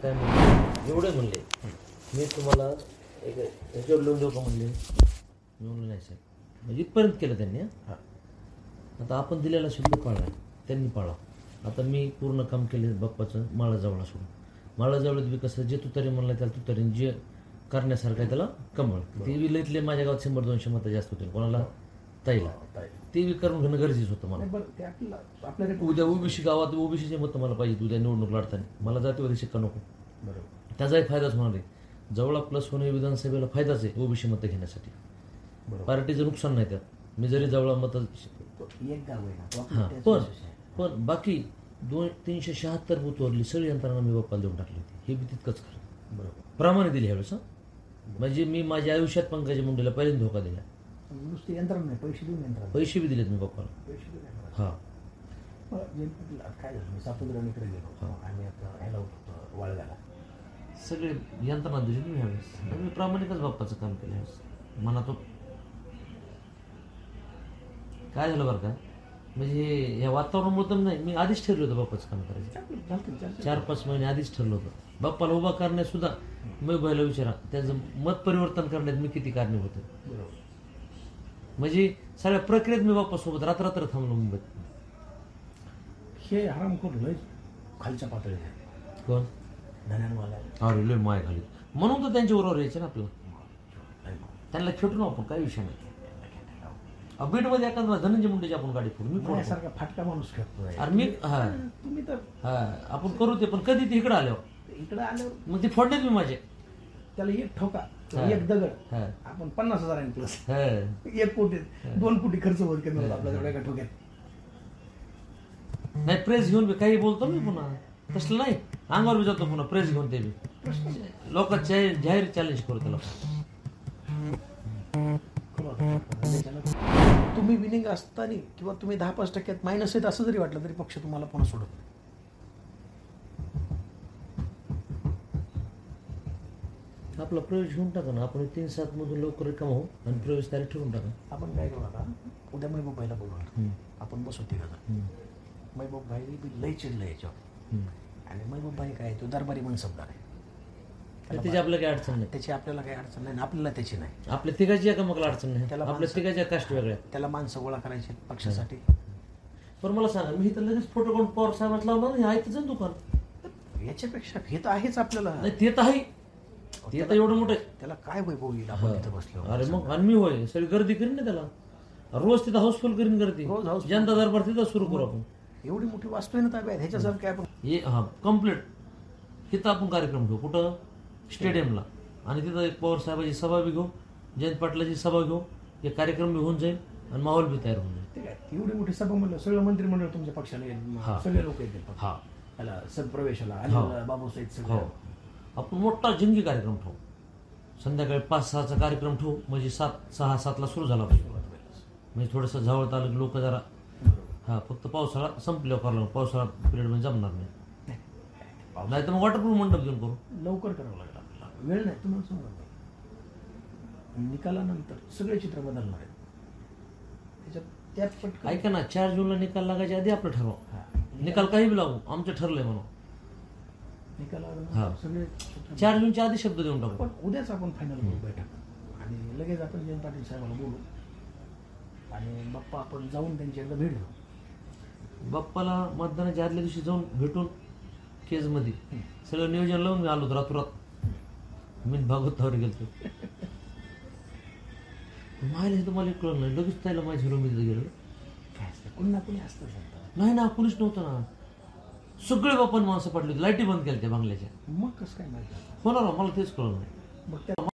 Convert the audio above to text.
काय म्हणले एवढे म्हणले मी तुम्हाला एक ह्याच्यावर लिहून देऊ का म्हणले मी म्हणलं नाही साहेब म्हणजे इथपर्यंत केलं त्यांनी. आता आपण दिलेला शब्द पाळला त्यांनी पाळा. आता मी पूर्ण काम केले बाप्पाचं माळाजवळ सोडून. माळाजवळच बी कसं जे तुतारी म्हणलं त्याला तुतारी जे करण्यासारखं आहे त्याला कमळ. ते विलयतले माझ्या गावात 100-200 मतं जास्त होते कोणाला ताईला ते बी करून घेणं गरजेचं होतं मला. उद्या ओबीसी गावात ओबीसीचे मतं मला पाहिजे उद्या निवडणूक लढताना. मला जातीवादी शिक्का नको. त्याचाही फायदाच होणार आहे. जवळ प्लस होणे विधानसभेला फायदाच आहे ओबीसी मतं घेण्यासाठी. पार्टीचं नुकसान नाही त्यात. मी जरी जवळ मतं पण बाकी 376 बूथवरली सगळी यंत्रणा मी बाप्पाला देऊन टाकली होती. हे बी तितकंच खरं प्रमाणे दिली ह्यावेळेस. म्हणजे मी माझ्या आयुष्यात पंकजा मुंडेला पहिल्यांदा धोका दिला. नुसते यंत्रणा नाही पैसे देऊन यंत्रणा पैसे बी दिलेत मी बाप्पाला. हां काय झालं मी सातोदराकडे गेलो आणि आता ह्याला होतो वाळगाला सगळे यंत्रणा दिली मी ह्यावेळेस. मी प्रामाणिकच बाप्पाचं काम केलं ह्यावेळेस. मनात काय झालं बरं का म्हणजे ह्या वातावरणामुळे तर नाही मी आधीच ठरलं होतं बाप्पाचं काम करायचं. 4-5 महिने आधीच ठरलं होतं. बाप्पाला उभा करण्यात सुद्धा मी बायला विचारा त्यांचं मत परिवर्तन करण्यात मी किती कारणीभूत होतो. म्हणजे सगळ्या प्रक्रियेत मी बाप्पासोबत रात्र थांबलो मुंबईत. हे हरामखोर लय खालच्या पातळी कोण धन्यानवाला अरे लय माय खाली म्हणून तर त्यांच्या उरावर यायचे ना आपल्याला. त्यांना खेटून आपण काही विषय नाही. बीडमध्ये एखादा धनंजय मुंडेची आपण गाडी फोडू मी सारखा फाटका माणूस खेळतो. अरे मी तुम्ही तर आपण करू ते पण कधी ते इकडे आल्यावर मग ते फोडण्यात मी माझे त्याला एक ठोका एक दगड आपण 50,000 प्लस 1 कोटी 2 कोटी खर्च होत कमी होता आपल्या एका ठोक्यात. नाही प्रेस घेऊन बी काही बोलतो मी पुन्हा तसलं नाही अंगावर बी जातो पुन्हा प्रेस घेऊन ते बी लोकांचे जाहीर चॅलेंज करू त्याला. तुम्ही विनिंग असताना किंवा तुम्ही 10-5% मायनस येत असं जरी वाटलं तरी पक्ष तुम्हाला पुन्हा सोडत नाही. आपला प्रवेश घेऊन टाका ना. आपण 3-7 मधून लवकर रिकाम होऊ आणि प्रवेश तारीख ठरवून टाका. आपण काय करू आता उद्या महबूब भाईला बोलवणार आपण बसू तिघं. महबूब भाई बी लय चिडलं याच्यावर आणि महबूब भाई काय तो दरबारी मनसबदार आहे. त्याची आपल्याला काही अडचण नाही. त्याची आपल्याला काही अडचण नाही आपल्याला त्याची नाही. आपल्या तिघाची एकामेकाला अडचण नाही. त्याला आपल्या तिघाच्या कास्ट वेगळ्या. त्याला माणसं गोळा करायची पक्षासाठी. पण मला सांगा मी तर लगेच फोटो काढून पवार साहेबात लावणार नाही. आहे तुझं दुकान याच्यापेक्षा हे तर आहेच आपल्याला. नाही ते तर आहे. ते तर एवढं मोठं त्याला काय वैभव येईल आपण तिथं बसलो. अरे मग आणि मी होय सगळी गर्दी करीन ना त्याला. रोज तिथं हाऊसफुल करीन गर्दी. जनता दरबार तिथं सुरू करू आपण. एवढी मोठी वास्तू आहे ना ताब्यात ह्याच्यासारखं काय आपण हे कम्प्लीट तिथं आपण कार्यक्रम घेऊ कुठं स्टेडियमला आणि तिथं एक पवार साहेबाची सभा बी घेऊ जयंत पाटलाची सभा घेऊ. एक कार्यक्रम बी होऊन जाईल आणि माहोल बी तयार होऊन जाईल. एवढी मोठी सभा म्हणलं सगळं मंत्रिमंडळ तुमच्या पक्षाला येईल. सगळे लोक येतील त्याला सदप्रवेशाला बाबूसाहेब सगळं. आपण मोठा जंगी कार्यक्रम ठेवू. संध्याकाळी 5-6चा कार्यक्रम ठेवू म्हणजे 6-7ला सुरू झाला पाहिजे. म्हणजे थोडंसं जवळ आलं लोक जरा फक्त पावसाळा संपल्यावर करावं. पावसाळा पिरियडमध्ये जमणार नाही. नाही तर मग वॉटरप्रूफ मंडप घेऊन करू. लवकर करावं लागेल आपल्याला. वेळ नाही तुम्हाला सांगा. निकालानंतर सगळे चित्र बदलणार आहेत. त्यात ऐका ना 4 जूनला निकाल लागायच्या आधी आपलं ठरवा. निकाल काही बी लागू आमचं ठरलंय म्हणून. निकाल सगळे 4 जूनच्या आधी शब्द देऊन टाकू. पण उद्याच आपण फायनल करू बैठक आणि लगेच आपण जयंत पाटील साहेबांना बोलू आणि बाप्पा आपण जाऊन त्यांची एकदा भेट घेऊ. बाप्पाला मतदानाच्या आदल्या दिवशी जाऊन भेटून केजमध्ये सगळं नियोजन लावून मी आलो रातोरात. मी भागवतावर गेलो. माहिती तुम्हाला कळलं नाही लगेच त्याला माझ्या हिरोमध्ये गेलो. पुन्हा कुणी असतं नाही ना पोलीस नव्हतं ना. सगळे बाप्पान माणसं पडली होती. लाईटी बंद केल्या त्या बंगल्याच्या. मग कसं काय माहिती होणार मला तेच कळलं नाही.